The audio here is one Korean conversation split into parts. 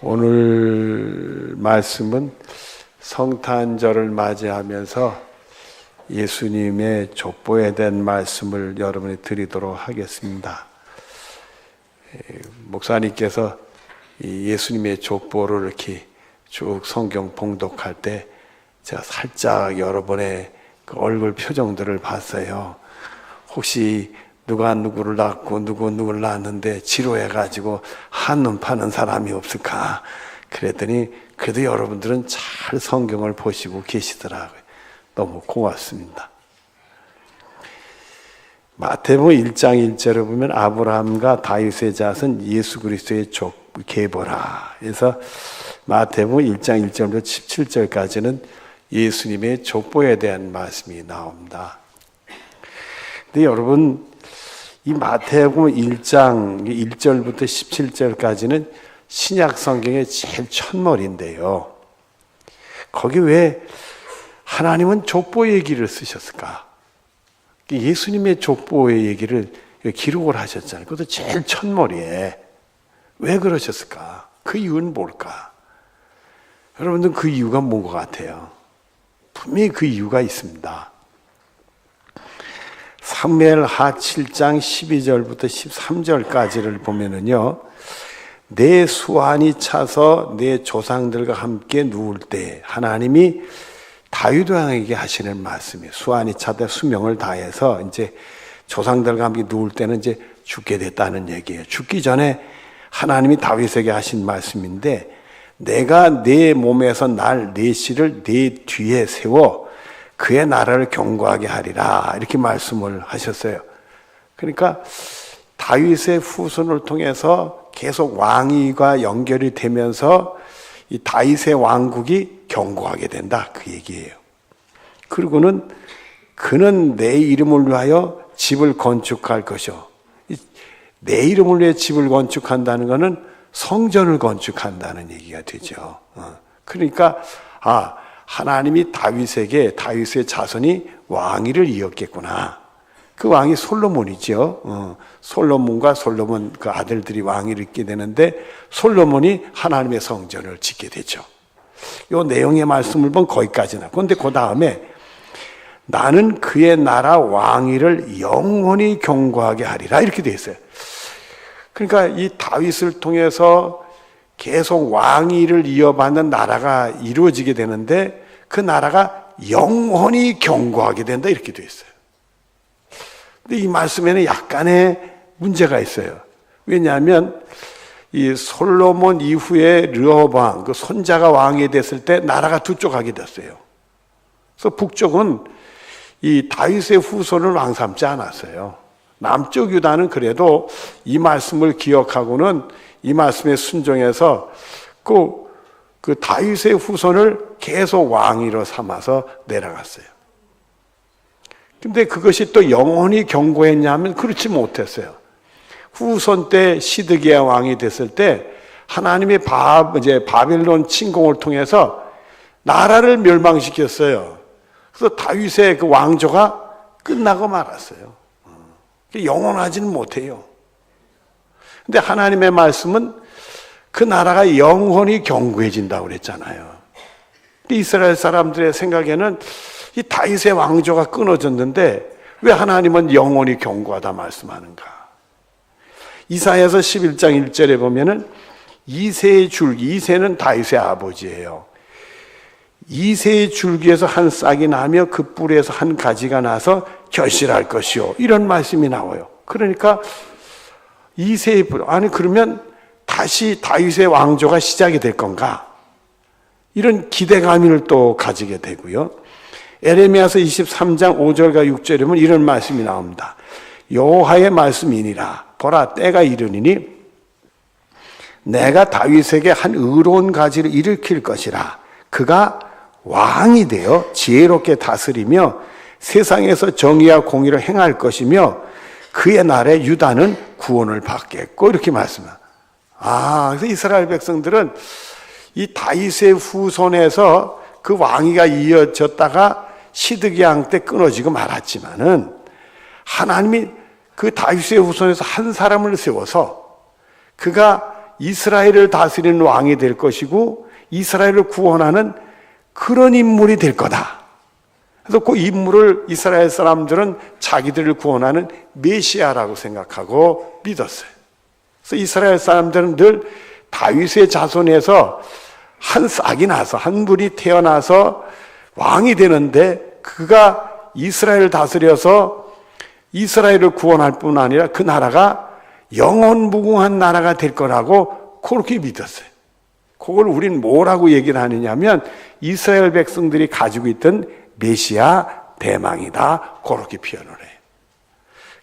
오늘 말씀은 성탄절을 맞이하면서 예수님의 족보에 대한 말씀을 여러분이 드리도록 하겠습니다. 목사님께서 예수님의 족보를 이렇게 쭉 성경 봉독할 때 제가 살짝 여러분의 그 얼굴 표정들을 봤어요. 혹시 누가 누구를 낳고 누구를 낳았는데 지루해가지고 한눈 파는 사람이 없을까? 그랬더니 그래도 여러분들은 잘 성경을 보시고 계시더라고요. 너무 고맙습니다. 마태복음 1장 1절에 보면 아브라함과 다윗의 자손 예수 그리스도의 계보라. 그래서 마태복음 1장 1절부터 17절까지는 예수님의 족보에 대한 말씀이 나옵니다. 근데 여러분, 이 마태복음 1장 1절부터 17절까지는 신약 성경의 제일 첫머리인데요. 거기 왜 하나님은 족보 얘기를 쓰셨을까? 예수님의 족보의 얘기를 기록을 하셨잖아요. 그것도 제일 첫머리에. 왜 그러셨을까? 그 이유는 뭘까? 여러분들 그 이유가 뭔 것 같아요? 분명히 그 이유가 있습니다. 사무엘하 7장 12절부터 13절까지를 보면은요, 내 수완이 차서 내 조상들과 함께 누울 때 하나님이 다윗 왕에게 하시는 말씀이에요. 수완이 차되 수명을 다해서 이제 조상들과 함께 누울 때는 이제 죽게 됐다는 얘기예요. 죽기 전에 하나님이 다윗에게 하신 말씀인데, 내가 내 몸에서 내 씨를 내 뒤에 세워 그의 나라를 견고하게 하리라, 이렇게 말씀을 하셨어요. 그러니까 다윗의 후손을 통해서 계속 왕위가 연결이 되면서 이 다윗의 왕국이 견고하게 된다, 그 얘기예요. 그리고는 그는 내 이름을 위하여 집을 건축할 것이요. 내 이름을 위해 집을 건축한다는 것은 성전을 건축한다는 얘기가 되죠. 그러니까 하나님이 다윗의 자손이 왕위를 이었겠구나. 그 왕이 솔로몬이죠. 솔로몬과 솔로몬 그 아들들이 왕위를 잇게 되는데, 솔로몬이 하나님의 성전을 짓게 되죠. 이 내용의 말씀을 보면 거기까지나. 그런데 그 다음에 나는 그의 나라 왕위를 영원히 견고하게 하리라, 이렇게 돼 있어요. 그러니까 이 다윗을 통해서 계속 왕위를 이어받는 나라가 이루어지게 되는데, 그 나라가 영원히 견고하게 된다, 이렇게 돼 있어요. 근데 이 말씀에는 약간의 문제가 있어요. 왜냐하면 이 솔로몬 이후에 르호보암, 그 손자가 왕이 됐을 때 나라가 두 쪽 하게 됐어요. 그래서 북쪽은 이 다윗의 후손을 왕 삼지 않았어요. 남쪽 유다는 그래도 이 말씀을 기억하고는 이 말씀에 순종해서 그 다윗의 후손을 계속 왕위로 삼아서 내려갔어요. 근데 그것이 또 영원히 견고했냐면 그렇지 못했어요. 후손 때 시드기야 왕이 됐을 때 하나님의 바벨론 침공을 통해서 나라를 멸망시켰어요. 그래서 다윗의 그 왕조가 끝나고 말았어요. 영원하지는 못해요. 근데 하나님의 말씀은 그 나라가 영원히 견고해진다고 그랬잖아요. 이스라엘 사람들의 생각에는 이 다윗의 왕조가 끊어졌는데 왜 하나님은 영원히 견고하다 말씀하는가? 이사야서 11장 1절에 보면은 이새의 줄기, 이새는 다윗의 아버지예요. 이새의 줄기에서 한 싹이 나며 그 뿔에서 한 가지가 나서 결실할 것이요, 이런 말씀이 나와요. 그러니까 이새의 뿔, 그러면 다시 다윗의 왕조가 시작이 될 건가? 이런 기대감을 또 가지게 되고요. 에레미야서 23장 5절과 6절에 보면 이런 말씀이 나옵니다. 여호와의 말씀이니라. 보라, 때가 이르니니 내가 다윗에게 한 의로운 가지를 일으킬 것이라. 그가 왕이 되어 지혜롭게 다스리며 세상에서 정의와 공의를 행할 것이며 그의 날에 유다는 구원을 받겠고, 이렇게 말씀합니다. 그래서 이스라엘 백성들은 이 다윗의 후손에서 그 왕위가 이어졌다가 시드기야 왕 때 끊어지고 말았지만은, 하나님이 그 다윗의 후손에서 한 사람을 세워서 그가 이스라엘을 다스리는 왕이 될 것이고 이스라엘을 구원하는 그런 인물이 될 거다. 그래서 그 인물을 이스라엘 사람들은 자기들을 구원하는 메시아라고 생각하고 믿었어요. 그래서 이스라엘 사람들은 늘 다윗의 자손에서 한 싹이 나서 한 분이 태어나서 왕이 되는데 그가 이스라엘을 다스려서 이스라엘을 구원할 뿐 아니라 그 나라가 영원무궁한 나라가 될 거라고 그렇게 믿었어요. 그걸 우린 뭐라고 얘기를 하느냐면 이스라엘 백성들이 가지고 있던 메시아 대망이다, 그렇게 표현을 해요.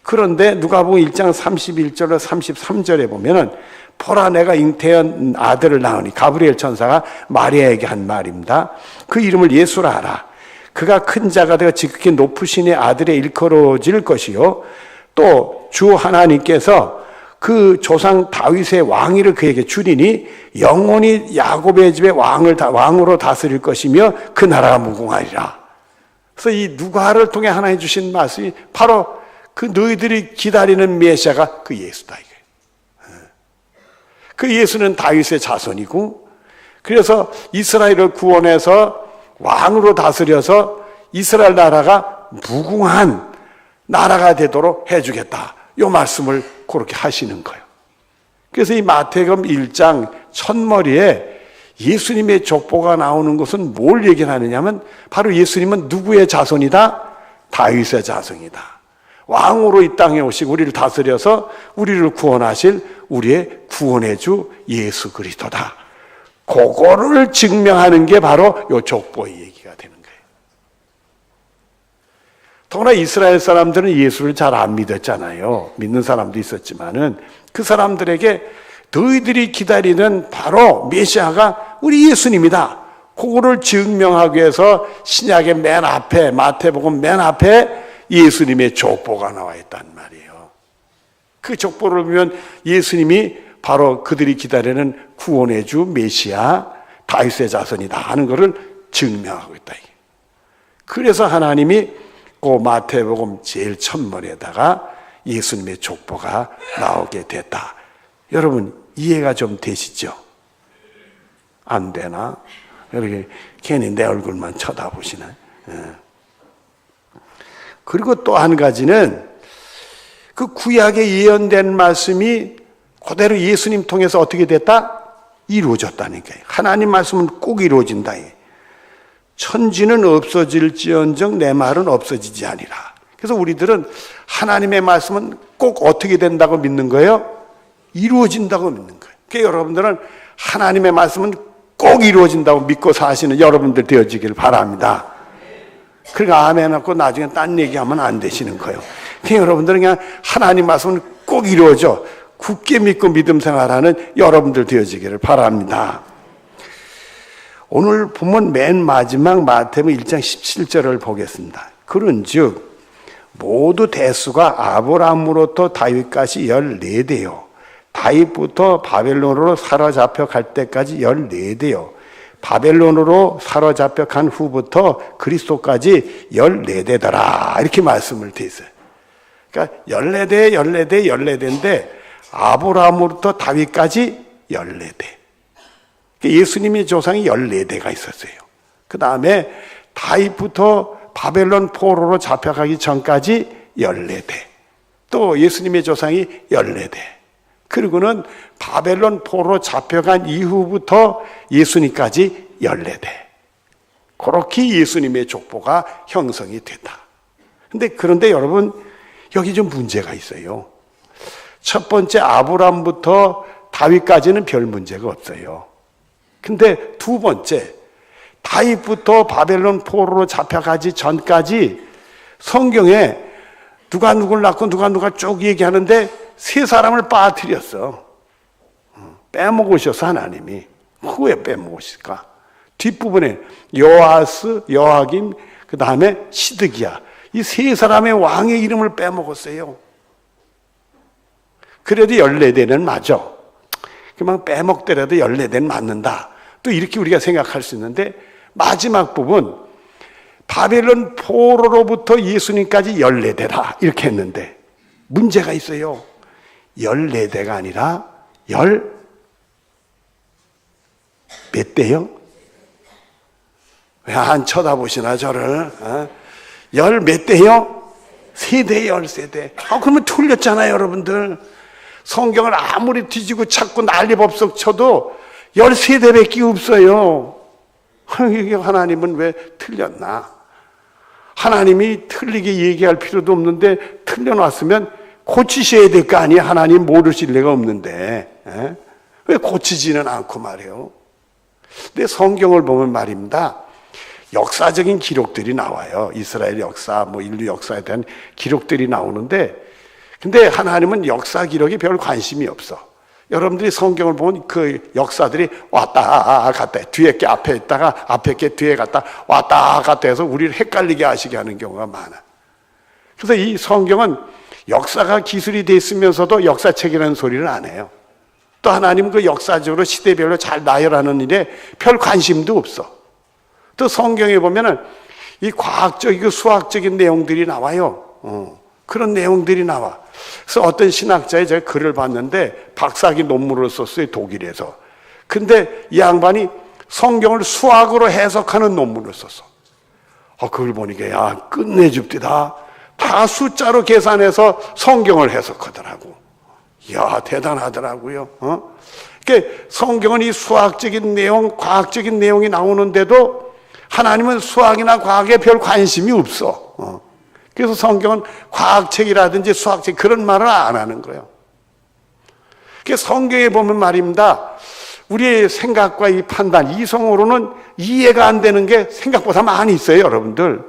그런데 누가복음 1장 31절로 33절에 보면은 보라, 내가 잉태한 아들을 낳으니, 가브리엘 천사가 마리아에게 한 말입니다. 그 이름을 예수라 하라. 그가 큰 자가 되어 지극히 높으신 아들의 일컬어질 것이요, 또 주 하나님께서 그 조상 다윗의 왕위를 그에게 주리니 영원히 야곱의 집의 왕으로 다스릴 것이며 그 나라가 무궁하리라. 그래서 이 누가를 통해 하나님 주신 말씀이 바로 그 너희들이 기다리는 메시아가 그 예수다. 그 예수는 다윗의 자손이고, 그래서 이스라엘을 구원해서 왕으로 다스려서 이스라엘 나라가 무궁한 나라가 되도록 해주겠다, 이 말씀을 그렇게 하시는 거예요. 그래서 이 마태복음 1장 첫머리에 예수님의 족보가 나오는 것은 뭘 얘기를 하느냐면 바로 예수님은 누구의 자손이다? 다윗의 자손이다. 왕으로 이 땅에 오시고 우리를 다스려서 우리를 구원하실 우리의 구원의 주 예수 그리스도다. 그거를 증명하는 게 바로 이 족보의 얘기가 되는 거예요. 더구나 이스라엘 사람들은 예수를 잘 안 믿었잖아요. 믿는 사람도 있었지만은 그 사람들에게 너희들이 기다리는 바로 메시아가 우리 예수님이다, 그거를 증명하기 위해서 신약의 맨 앞에, 마태복음 맨 앞에 예수님의 족보가 나와 있단 말이에요. 그 족보를 보면 예수님이 바로 그들이 기다리는 구원의 주 메시아 다윗의 자손이다 하는 것을 증명하고 있다. 그래서 하나님이 그 마태복음 제일 첫머리에다가 예수님의 족보가 나오게 됐다. 여러분 이해가 좀 되시죠? 안 되나? 이렇게 괜히 내 얼굴만 쳐다보시나? 그리고 또 한 가지는 그 구약에 예언된 말씀이 그대로 예수님 통해서 어떻게 됐다? 이루어졌다니까요. 하나님 말씀은 꼭 이루어진다. 천지는 없어질지언정 내 말은 없어지지 아니라. 그래서 우리들은 하나님의 말씀은 꼭 어떻게 된다고 믿는 거예요? 이루어진다고 믿는 거예요. 그러니까 여러분들은 하나님의 말씀은 꼭 이루어진다고 믿고 사시는 여러분들 되어지기를 바랍니다. 그러니까 아멘 하고 나중에 딴 얘기하면 안 되시는 거예요. 그러니까 여러분들은 그냥 하나님 말씀은 꼭 이루어져 굳게 믿고 믿음 생활하는 여러분들 되어지기를 바랍니다. 오늘 보면 맨 마지막 마태복음 1장 17절을 보겠습니다. 그런즉 모두 대수가 아브라함으로부터 다윗까지 14대요. 다윗부터 바벨론으로 사로잡혀 갈 때까지 14대요. 바벨론으로 사로잡혀 간 후부터 그리스도까지 14대더라. 이렇게 말씀을 드렸어요. 그러니까 14대인데 아브라함으로부터 다윗까지 14대. 예수님의 조상이 14대가 있었어요. 그 다음에 다윗부터 바벨론 포로로 잡혀가기 전까지 14대. 또 예수님의 조상이 14대. 그리고는 바벨론 포로로 잡혀간 이후부터 예수님까지 14대. 그렇게 예수님의 족보가 형성이 됐다. 그런데 여러분, 여기 좀 문제가 있어요. 첫 번째 아브람부터 다윗까지는 별 문제가 없어요. 근데 두 번째, 다윗부터 바벨론 포로로 잡혀가기 전까지 성경에 누가 누굴 낳고 누가 쭉 얘기하는데 세 사람을 빠뜨렸어. 빼먹으셔서 하나님이. 왜 빼먹으실까? 뒷부분에 요아스, 여하김, 그 다음에 시드기야. 이 세 사람의 왕의 이름을 빼먹었어요. 그래도 14대는 맞아. 그만 빼먹더라도 14대는 맞는다. 또 이렇게 우리가 생각할 수 있는데 마지막 부분 바벨론 포로로부터 예수님까지 14대라 이렇게 했는데 문제가 있어요. 14대가 아니라 몇 대요? 왜 안 쳐다보시나 저를? 열 몇 대요? 세대, 13대. 그러면 틀렸잖아요, 여러분들. 성경을 아무리 뒤지고 찾고 난리법석 쳐도 13대밖에 없어요. 이게 하나님은 왜 틀렸나? 하나님이 틀리게 얘기할 필요도 없는데 틀려놨으면 고치셔야 될 거 아니에요. 하나님 모르실 리가 없는데. 왜 고치지는 않고 말이에요. 근데 성경을 보면 말입니다. 역사적인 기록들이 나와요. 이스라엘 역사, 인류 역사에 대한 기록들이 나오는데, 근데 하나님은 역사 기록에 별 관심이 없어. 여러분들이 성경을 보면 그 역사들이 왔다 갔다, 뒤에 게 앞에 있다가 앞에 게 뒤에 갔다 왔다 갔다 해서 우리를 헷갈리게 하시게 하는 경우가 많아. 그래서 이 성경은 역사가 기술이 돼 있으면서도 역사책이라는 소리를 안 해요. 또 하나님은 그 역사적으로 시대별로 잘 나열하는 일에 별 관심도 없어. 또 성경에 보면은 이 과학적이고 수학적인 내용들이 나와요. 그런 내용들이 나와. 그래서 어떤 신학자의 제가 글을 봤는데 박사학위 논문을 썼어요, 독일에서. 근데 이 양반이 성경을 수학으로 해석하는 논문을 썼어. 그걸 보니까 야, 끝내줍디다. 다 숫자로 계산해서 성경을 해석하더라고. 이야, 대단하더라고요. 그러니까 성경은 이 수학적인 내용, 과학적인 내용이 나오는데도 하나님은 수학이나 과학에 별 관심이 없어. 그래서 성경은 과학책이라든지 수학책 그런 말을 안 하는 거예요. 그래서 성경에 보면 말입니다. 우리의 생각과 이 판단, 이성으로는 이해가 안 되는 게 생각보다 많이 있어요, 여러분들.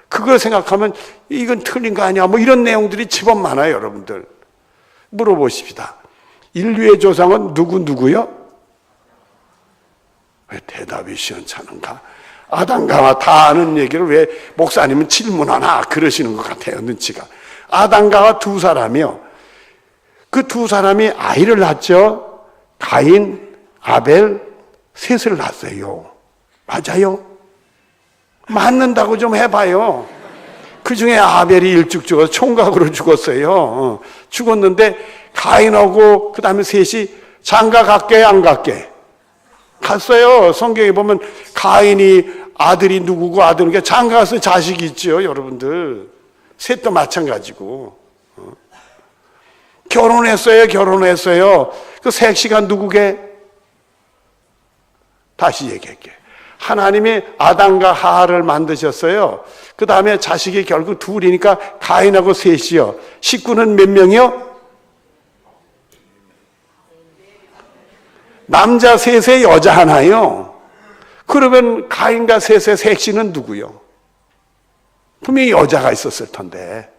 그걸 생각하면 이건 틀린 거 아니야, 이런 내용들이 제법 많아요, 여러분들. 물어보십시다. 인류의 조상은 누구요? 왜 대답이 시원찮은가? 아담과 하와 다 아는 얘기를 왜 목사님은 질문하나 그러시는 것 같아요, 눈치가. 아담과 하와 두 사람이요. 그 두 사람이 아이를 낳죠. 가인, 아벨, 셋을 낳았어요. 맞아요? 맞는다고 좀 해봐요. 그 중에 아벨이 일찍 죽어서 총각으로 죽었어요. 죽었는데 가인하고 그 다음에 셋이 장가 갔게 안 갔게? 갔어요. 성경에 보면 가인이 아들이 누구고 아들은 장가 가서 자식이 있죠, 여러분들. 셋도 마찬가지고. 결혼했어요. 그 셋시가 누구게? 다시 얘기할게. 하나님이 아담과 하와를 만드셨어요. 그 다음에 자식이 결국 둘이니까 가인하고 셋이요. 식구는 몇 명이요? 남자 셋에 여자 하나요. 그러면 가인과 셋의 셋시는 누구요? 분명히 여자가 있었을 텐데.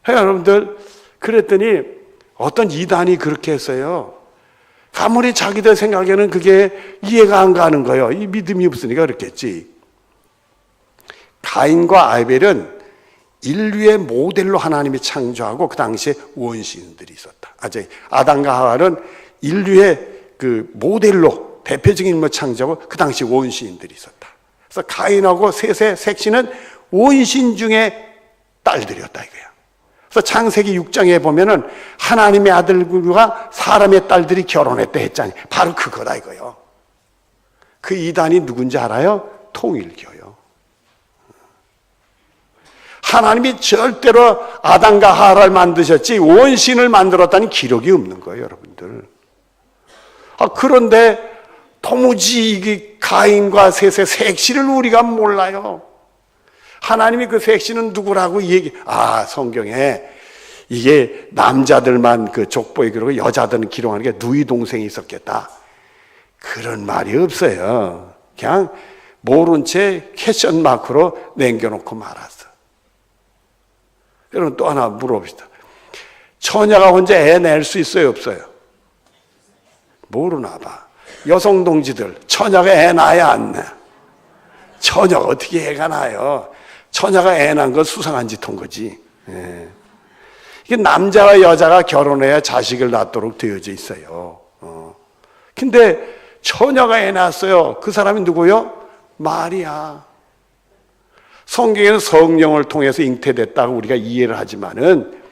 여러분들, 그랬더니 어떤 이단이 그렇게 했어요. 아무리 자기들 생각에는 그게 이해가 안 가는 거예요. 이 믿음이 없으니까 그렇겠지. 가인과 아벨은 인류의 모델로 하나님이 창조하고 그 당시에 원시인들이 있었다. 아담과 하와는 인류의 그 모델로 대표적인 인물 창조하고 그 당시 원시인들이 있었다. 그래서 가인하고 셋의 색시는 원신 중에 딸들이었다 이거야. 그래서 창세기 6장에 보면은 하나님의 아들과 사람의 딸들이 결혼했다 했잖아요. 바로 그거다 이거요. 그 이단이 누군지 알아요? 통일교요. 하나님이 절대로 아담과 하와를 만드셨지 원신을 만들었다는 기록이 없는 거예요, 여러분들. 그런데 도무지 이게 가인과 셋의 색시를 우리가 몰라요. 하나님이 그 색시는 누구라고 성경에 이게 남자들만 그 족보에 기록하고 여자들은 기록하는 게 누이 동생이 있었겠다. 그런 말이 없어요. 그냥 모른 채 캐션 마크로 남겨놓고 말았어. 여러분 또 하나 물어봅시다. 처녀가 혼자 애 낼 수 있어요, 없어요? 모르나 봐. 여성 동지들, 처녀가 애 낳아야 안 나. 처녀가 어떻게 애가 나요? 처녀가 애 낳은 건 수상한 짓 한 거지. 이게 남자와 여자가 결혼해야 자식을 낳도록 되어져 있어요. 근데 처녀가 애 낳았어요. 그 사람이 누구요? 마리아. 성경에는 성령을 통해서 잉태됐다고 우리가 이해를 하지만은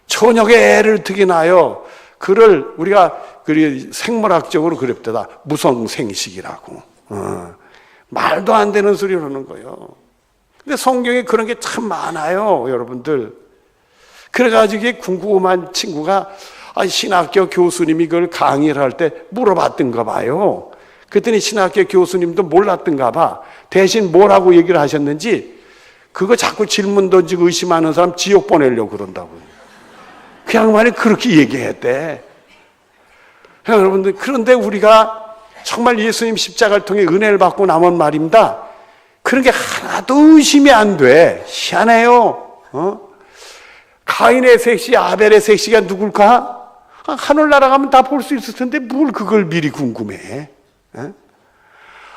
처녀가 애를 어떻게 낳아요? 그를 우리가 생물학적으로 그랬다. 무성생식이라고. 말도 안 되는 소리를 하는 거예요. 근데 성경에 그런 게 참 많아요, 여러분들. 그래가지고 궁금한 친구가 신학교 교수님이 그걸 강의를 할 때 물어봤던가 봐요. 그랬더니 신학교 교수님도 몰랐던가 봐. 대신 뭐라고 얘기를 하셨는지, 그거 자꾸 질문 던지고 의심하는 사람 지옥 보내려고 그런다고요. 그 양반이 그렇게 얘기했대. 여러분들, 그런데 우리가 정말 예수님 십자가를 통해 은혜를 받고 나면 말입니다. 그런 게 하나도 의심이 안 돼. 희한해요. 가인의 색시, 아벨의 색시가 누굴까? 하늘나라 가면 다 볼 수 있을 텐데 뭘 그걸 미리 궁금해?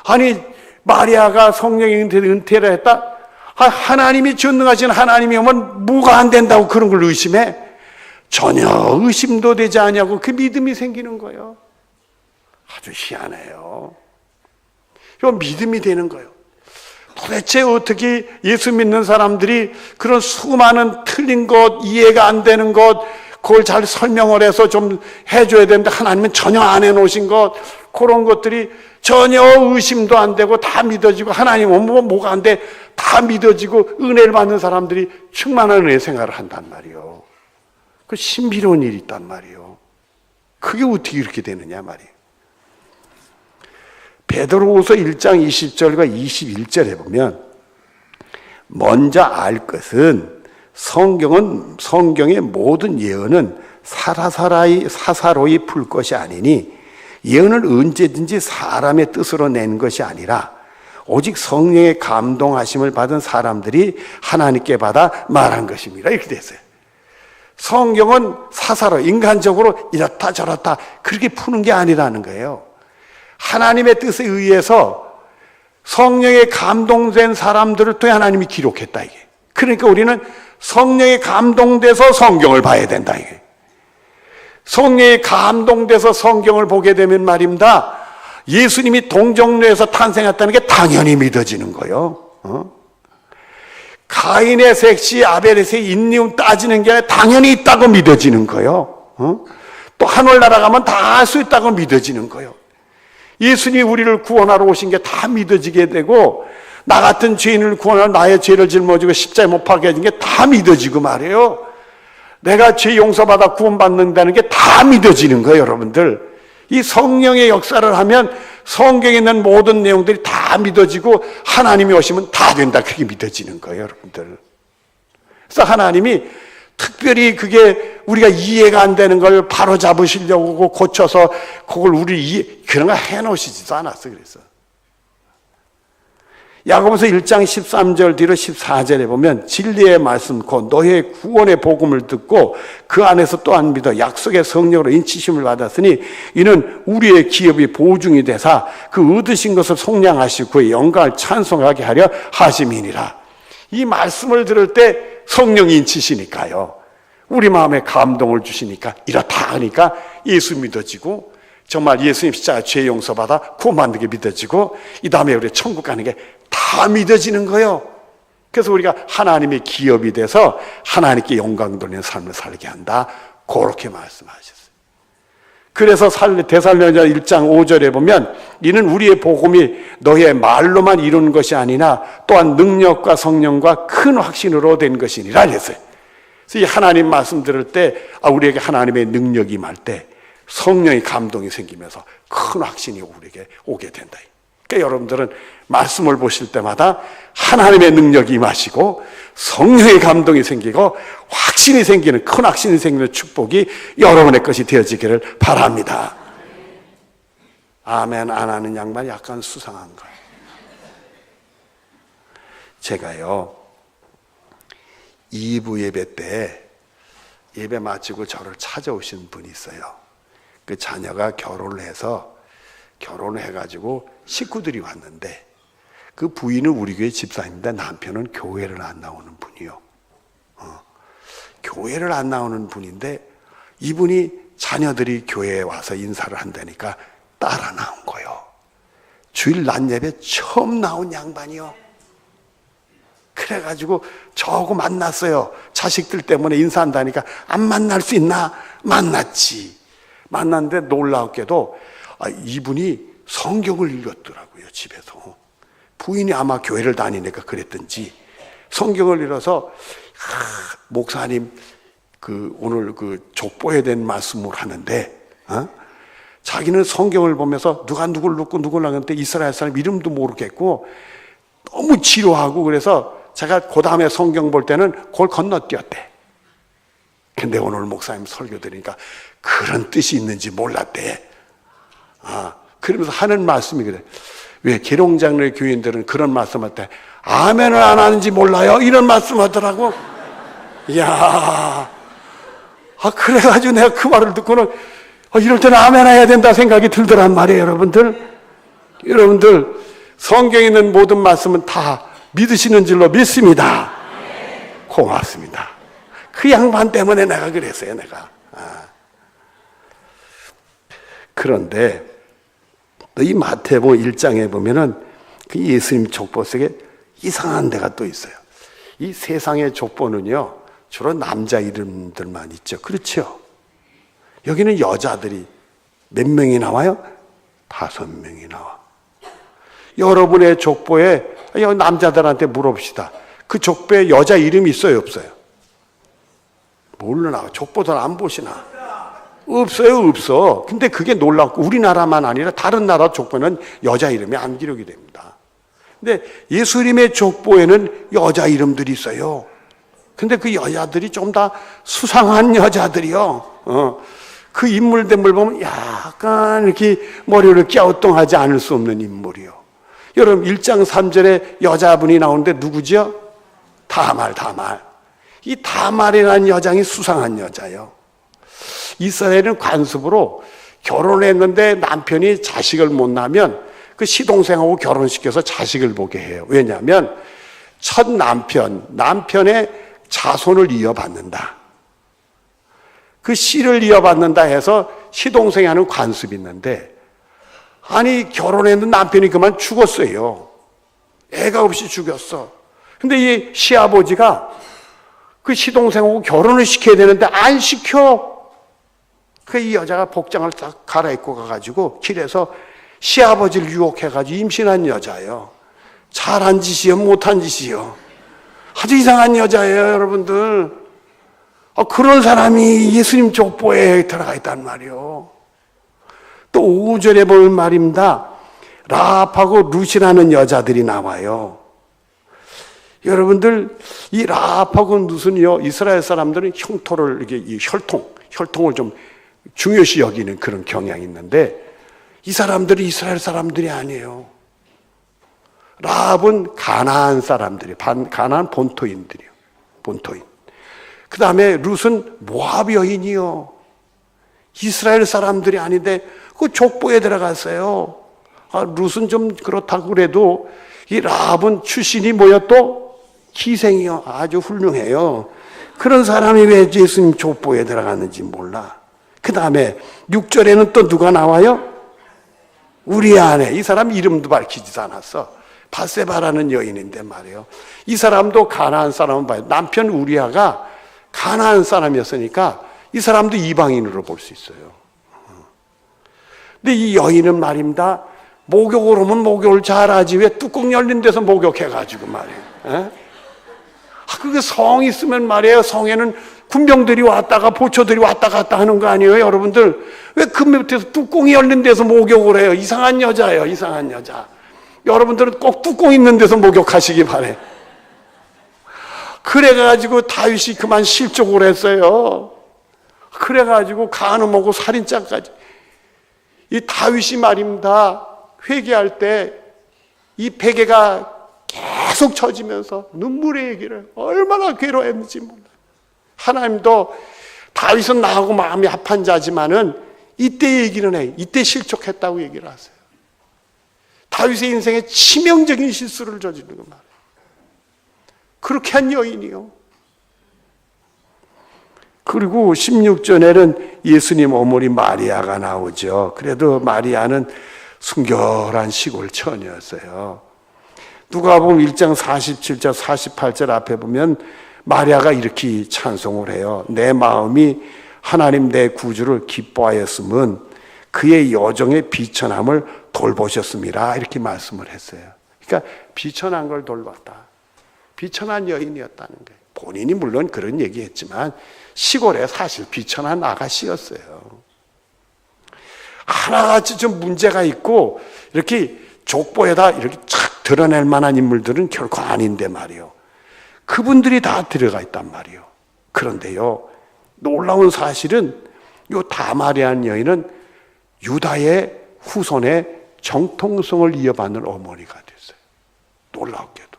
아니, 마리아가 성령의 은퇴를 했다? 하나님이 전능하신 하나님이 오면 뭐가 안 된다고 그런 걸 의심해? 전혀 의심도 되지 않냐고 그 믿음이 생기는 거예요. 아주 희한해요. 이 믿음이 되는 거예요. 도대체 어떻게 예수 믿는 사람들이 그런 수많은 틀린 것, 이해가 안 되는 것, 그걸 잘 설명을 해서 좀 해줘야 되는데 하나님은 전혀 안 해놓으신 것, 그런 것들이 전혀 의심도 안 되고 다 믿어지고, 하나님은 뭐가 안 돼, 다 믿어지고 은혜를 받는 사람들이 충만한 은혜 생활을 한단 말이에요. 그 신비로운 일이 있단 말이에요. 그게 어떻게 이렇게 되느냐 말이에요. 베드로후서 1장 20절과 21절에 보면 먼저 알 것은 성경의 모든 예언은 사사로이 풀 것이 아니니 예언을 언제든지 사람의 뜻으로 낸 것이 아니라 오직 성령의 감동하심을 받은 사람들이 하나님께 받아 말한 것입니다. 이렇게 됐어요. 성경은 사사로 인간적으로 이렇다 저렇다 그렇게 푸는 게 아니라는 거예요. 하나님의 뜻에 의해서 성령의 감동된 사람들을 통해 하나님이 기록했다 이게. 그러니까 우리는 성령에 감동돼서 성경을 봐야 된다 이게. 성령에 감동돼서 성경을 보게 되면 말입니다, 예수님이 동정녀에서 탄생했다는 게 당연히 믿어지는 거예요. 가인의 색시, 아벨의 색, 인니움 따지는 게 아니라 당연히 있다고 믿어지는 거예요. 또 하늘나라 가면 다 할 수 있다고 믿어지는 거예요. 예수님이 우리를 구원하러 오신 게 다 믿어지게 되고, 나 같은 죄인을 구원하러 나의 죄를 짊어지고 십자가에 못 박게 해준 게 다 믿어지고 말이에요. 내가 죄 용서받아 구원받는다는 게 다 믿어지는 거예요, 여러분들. 이 성령의 역사를 하면 성경에 있는 모든 내용들이 다 믿어지고 하나님이 오시면 다 된다, 그렇게 믿어지는 거예요, 여러분들. 그래서 하나님이 특별히 그게 우리가 이해가 안 되는 걸 바로 잡으시려고 고쳐서 그걸 그런 거 해놓으시지도 않았어. 그래서 야고보서 1장 13절 뒤로 14절에 보면 진리의 말씀 곧 너의 구원의 복음을 듣고 그 안에서 또한 믿어 약속의 성령으로 인치심을 받았으니 이는 우리의 기업이 보증이 되사 그 얻으신 것을 속량하시고 그의 영광을 찬송하게 하려 하심이니라. 이 말씀을 들을 때 성령이 인치시니까요, 우리 마음에 감동을 주시니까 이렇다 하니까 예수 믿어지고, 정말 예수님 십자가 죄 용서받아 구원받는 게 믿어지고, 이 다음에 우리 천국 가는 게 다 믿어지는 거예요. 그래서 우리가 하나님의 기업이 돼서 하나님께 영광 돌리는 삶을 살게 한다, 그렇게 말씀하셨어요. 그래서 데살로니가 1장 5절에 보면 이는 우리의 복음이 너희의 말로만 이루는 것이 아니나 또한 능력과 성령과 큰 확신으로 된 것이니라 했어요. 그래서 이 하나님 말씀 들을 때 우리에게 하나님의 능력이 임할 때 성령의 감동이 생기면서 큰 확신이 우리에게 오게 된다. 그러니까 여러분들은 말씀을 보실 때마다 하나님의 능력이 임하시고 성령의 감동이 생기고 확신이 생기는, 큰 확신이 생기는 축복이 여러분의 것이 되어지기를 바랍니다. 아멘 안 하는 양반이 약간 수상한 거예요. 제가요 2부 예배 때 예배 마치고 저를 찾아오신 분이 있어요. 그 자녀가 결혼을 해가지고 식구들이 왔는데 그 부인은 우리 교회 집사입니다. 남편은 교회를 안 나오는 분이요. 교회를 안 나오는 분인데 이분이 자녀들이 교회에 와서 인사를 한다니까 따라 나온 거예요. 주일 낮 예배 처음 나온 양반이요. 그래가지고 저하고 만났어요. 자식들 때문에 인사한다니까 안 만날 수 있나? 만났지. 만났는데 놀랍게도 이분이 성경을 읽었더라고요, 집에서. 부인이 아마 교회를 다니니까 그랬든지 성경을 읽어서 목사님 오늘 족보에 대한 말씀을 하는데 자기는 성경을 보면서 누가 누굴 넣고 누굴 나갔는데 이스라엘 사람 이름도 모르겠고 너무 지루하고 그래서 제가 그 다음에 성경 볼 때는 그걸 건너뛰었대. 근데 오늘 목사님 설교 들으니까 그런 뜻이 있는지 몰랐대. 그러면서 하는 말씀이 그래. 왜 계룡장로의 교인들은 그런 말씀할 때 아멘을 안 하는지 몰라요? 이런 말씀 하더라고. 이야. 그래가지고 내가 그 말을 듣고는 이럴 때는 아멘 해야 된다 생각이 들더란 말이에요, 여러분들. 여러분들, 성경에 있는 모든 말씀은 다 믿으시는 줄로 믿습니다. 고맙습니다. 그 양반 때문에 내가 그랬어요, 내가. 그런데 이 마태복음 1장에 보면은 그 예수님 족보 속에 이상한 데가 또 있어요. 이 세상의 족보는요, 주로 남자 이름들만 있죠. 그렇죠? 여기는 여자들이 몇 명이 나와요? 5명이 나와. 여러분의 족보에 남자들한테 물어봅시다. 그 족보에 여자 이름이 있어요, 없어요? 몰라. 족보들 안 보시나? 없어요, 없어. 근데 그게 놀랍고 우리나라만 아니라 다른 나라 족보는 여자 이름이 안 기록이 됩니다. 근데 예수님의 족보에는 여자 이름들이 있어요. 근데 그 여자들이 좀 다 수상한 여자들이요. 그 인물들 보면 약간 이렇게 머리를 갸우뚱하지 않을 수 없는 인물이요. 여러분 1장 3절에 여자분이 나오는데 누구죠? 다말. 이 다말이라는 여장이 수상한 여자예요. 이스라엘은 관습으로 결혼했는데 남편이 자식을 못 낳으면 그 시동생하고 결혼시켜서 자식을 보게 해요. 왜냐하면 첫 남편의 자손을 이어받는다. 그 씨를 이어받는다 해서 시동생이 하는 관습이 있는데, 아니 결혼했는데 남편이 그만 죽었어요. 애가 없이 죽였어. 근데 이 시아버지가 그 시동생하고 결혼을 시켜야 되는데 안 시켜. 이 여자가 복장을 딱 갈아입고 가가지고 길에서 시아버지를 유혹해가지고 임신한 여자예요. 잘한 짓이요, 못한 짓이요. 아주 이상한 여자예요, 여러분들. 그런 사람이 예수님 족보에 들어가 있단 말이요. 또 5절에 보면 말입니다. 라합하고 룻이라는 여자들이 나와요. 여러분들, 이 라합하고 룻은요, 이스라엘 사람들은 형토를, 이게 혈통을 좀 중요시 여기는 그런 경향이 있는데, 이 사람들이 이스라엘 사람들이 아니에요. 라합은 가나안 사람들이, 가나안 본토인들이요. 본토인. 그 다음에 룻은 모압 여인이요. 이스라엘 사람들이 아닌데 그 족보에 들어갔어요. 룻은 좀 그렇다고 그래도 이 라합은 출신이 뭐야 또? 기생이요. 아주 훌륭해요. 그런 사람이 왜 예수님 족보에 들어갔는지 몰라. 그 다음에 6절에는 또 누가 나와요? 우리 아내. 이 사람 이름도 밝히지도 않았어. 바세바라는 여인인데 말이에요. 이 사람도 가나안 사람은 봐요. 남편 우리아가 가나안 사람이었으니까 이 사람도 이방인으로 볼 수 있어요. 근데 이 여인은 말입니다. 목욕을 하면 목욕을 잘하지 왜 뚜껑 열린 데서 목욕해가지고 말이에요. 그게 성 있으면 말이에요. 성에는 군병들이 왔다가 보초들이 왔다 갔다 하는 거 아니에요, 여러분들? 왜 그 밑에서 뚜껑이 열린 데서 목욕을 해요? 이상한 여자예요, 이상한 여자. 여러분들은 꼭 뚜껑 있는 데서 목욕하시기 바래. 그래가지고 다윗이 그만 실족을 했어요. 그래가지고 간음하고 살인죄까지. 이 다윗이 말입니다. 회개할 때 이 베개가 계속 젖으면서 눈물의 얘기를 얼마나 괴로워했는지 몰라요. 하나님도 다윗은 나하고 마음이 합한 자지만은 이때 얘기는 해. 이때 실족했다고 얘기를 하세요. 다윗의 인생에 치명적인 실수를 저지르는 거 말이에요. 그렇게 한 여인이요. 그리고 16절에는 예수님 어머니 마리아가 나오죠. 그래도 마리아는 순결한 시골 처녀였어요. 누가복음 1장 47절 48절 앞에 보면 마리아가 이렇게 찬송을 해요. 내 마음이 하나님 내 구주를 기뻐하였음은 그의 여정의 비천함을 돌보셨습니다. 이렇게 말씀을 했어요. 그러니까 비천한 걸 돌봤다. 비천한 여인이었다는 거예요. 본인이 물론 그런 얘기했지만 시골에 사실 비천한 아가씨였어요. 하나같이 좀 문제가 있고 이렇게 족보에다 이렇게 착 드러낼 만한 인물들은 결코 아닌데 말이요. 그분들이 다 들어가 있단 말이요. 그런데요, 놀라운 사실은 요 다말이라는 여인은 유다의 후손의 정통성을 이어받는 어머니가 됐어요. 놀랍게도.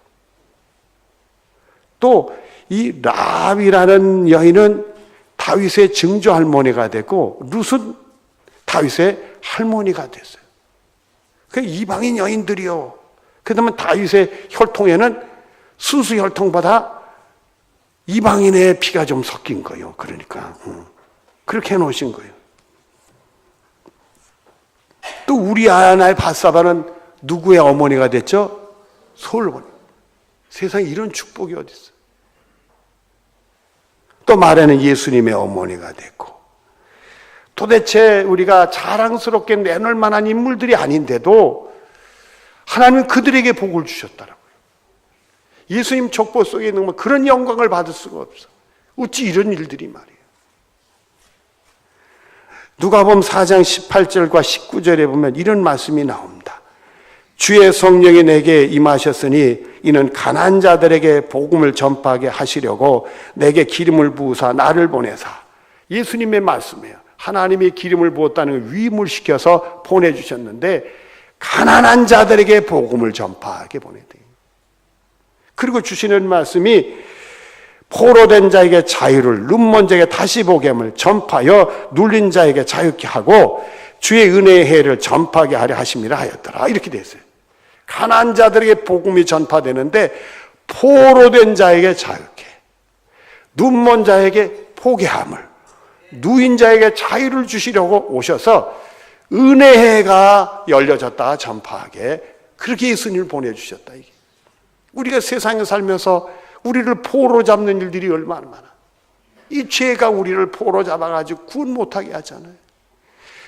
또 이 라합이라는 여인은 다윗의 증조 할머니가 되고 룻은 다윗의 할머니가 됐어요. 그 이방인 여인들이요. 그러면 다윗의 혈통에는 순수 혈통보다 이방인의 피가 좀 섞인 거예요. 그러니까 그렇게 해놓으신 거예요. 또 우리아나의 밧사바는 누구의 어머니가 됐죠? 솔로몬. 세상에 이런 축복이 어디 있어요? 또 말에는 예수님의 어머니가 됐고, 도대체 우리가 자랑스럽게 내놓을 만한 인물들이 아닌데도 하나님은 그들에게 복을 주셨더라고요. 예수님 족보 속에 있는 그런 영광을 받을 수가 없어. 어찌 이런 일들이 말이에요. 누가복음 4장 18절과 19절에 보면 이런 말씀이 나옵니다. 주의 성령이 내게 임하셨으니 이는 가난한 자들에게 복음을 전파하게 하시려고 내게 기름을 부으사 나를 보내사. 예수님의 말씀이에요. 하나님이 기름을 부었다는 걸 위임시켜서 보내주셨는데 가난한 자들에게 복음을 전파하게 보내대요. 그리고 주시는 말씀이 포로된 자에게 자유를, 눈먼 자에게 다시 보게 함을 전파하여 눌린 자에게 자유케 하고 주의 은혜의 해를 전파하게 하려 하심이라 하였더라. 이렇게 되어 있어요. 가난한 자들에게 복음이 전파되는데 포로된 자에게 자유케, 눈먼 자에게 보게 함을, 누인 자에게 자유를 주시려고 오셔서 은혜가 열려졌다 전파하게 그렇게 예수님을 보내주셨다. 이게 우리가 세상에 살면서 우리를 포로 잡는 일들이 얼마나 많아. 이 죄가 우리를 포로 잡아가지고 구원 못하게 하잖아요.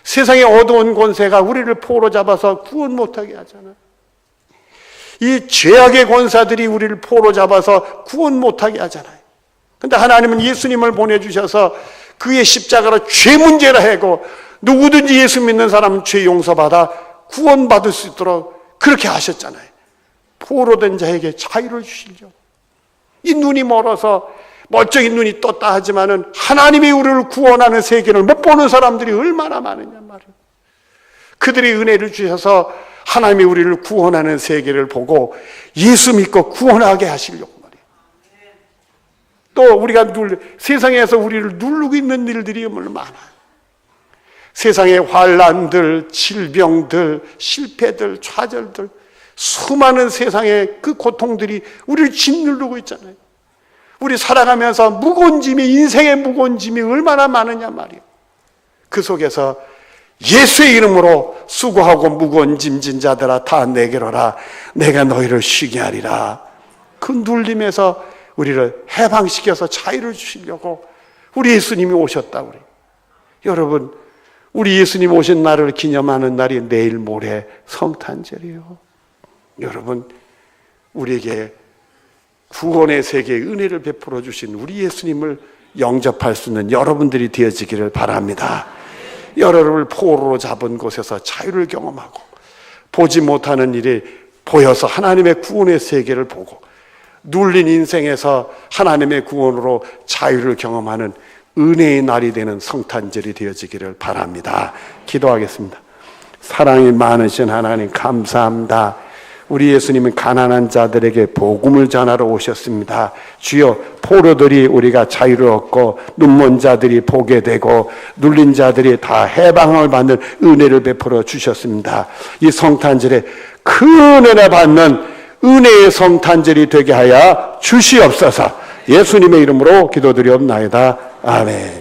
세상의 어두운 권세가 우리를 포로 잡아서 구원 못하게 하잖아요. 이 죄악의 권사들이 우리를 포로 잡아서 구원 못하게 하잖아요. 그런데 하나님은 예수님을 보내주셔서 그의 십자가로 죄 문제를 해고 누구든지 예수 믿는 사람은 죄 용서받아 구원받을 수 있도록 그렇게 하셨잖아요. 포로된 자에게 자유를 주시려고. 이 눈이 멀어서 멀쩡히 눈이 떴다 하지만은 하나님이 우리를 구원하는 세계를 못 보는 사람들이 얼마나 많으냐 말이에요. 그들이 은혜를 주셔서 하나님이 우리를 구원하는 세계를 보고 예수 믿고 구원하게 하시려고 말이에요. 또 우리가 세상에서 우리를 누르고 있는 일들이 얼마나 많아요. 세상의 환난들, 질병들, 실패들, 좌절들, 수많은 세상의 그 고통들이 우리를 짓누르고 있잖아요. 우리 살아가면서 무거운 짐이, 인생의 무거운 짐이 얼마나 많으냐 말이에요. 그 속에서 예수의 이름으로 수고하고 무거운 짐진 자들아 다 내게로 오라. 내가 너희를 쉬게 하리라. 그 눌림에서 우리를 해방시켜서 자유를 주시려고 우리 예수님이 오셨다. 우리 여러분, 우리 예수님 오신 날을 기념하는 날이 내일 모레 성탄절이에요. 여러분, 우리에게 구원의 세계에 은혜를 베풀어 주신 우리 예수님을 영접할 수 있는 여러분들이 되어지기를 바랍니다. 여러분을 포로로 잡은 곳에서 자유를 경험하고 보지 못하는 일이 보여서 하나님의 구원의 세계를 보고 눌린 인생에서 하나님의 구원으로 자유를 경험하는 은혜의 날이 되는 성탄절이 되어지기를 바랍니다. 기도하겠습니다. 사랑이 많으신 하나님 감사합니다. 우리 예수님은 가난한 자들에게 복음을 전하러 오셨습니다. 주여, 포로들이 우리가 자유를 얻고 눈먼 자들이 보게 되고 눌린 자들이 다 해방을 받는 은혜를 베풀어 주셨습니다. 이 성탄절에 큰 은혜 받는 은혜의 성탄절이 되게 하여 주시옵소서. 예수님의 이름으로 기도드리옵나이다. 아멘.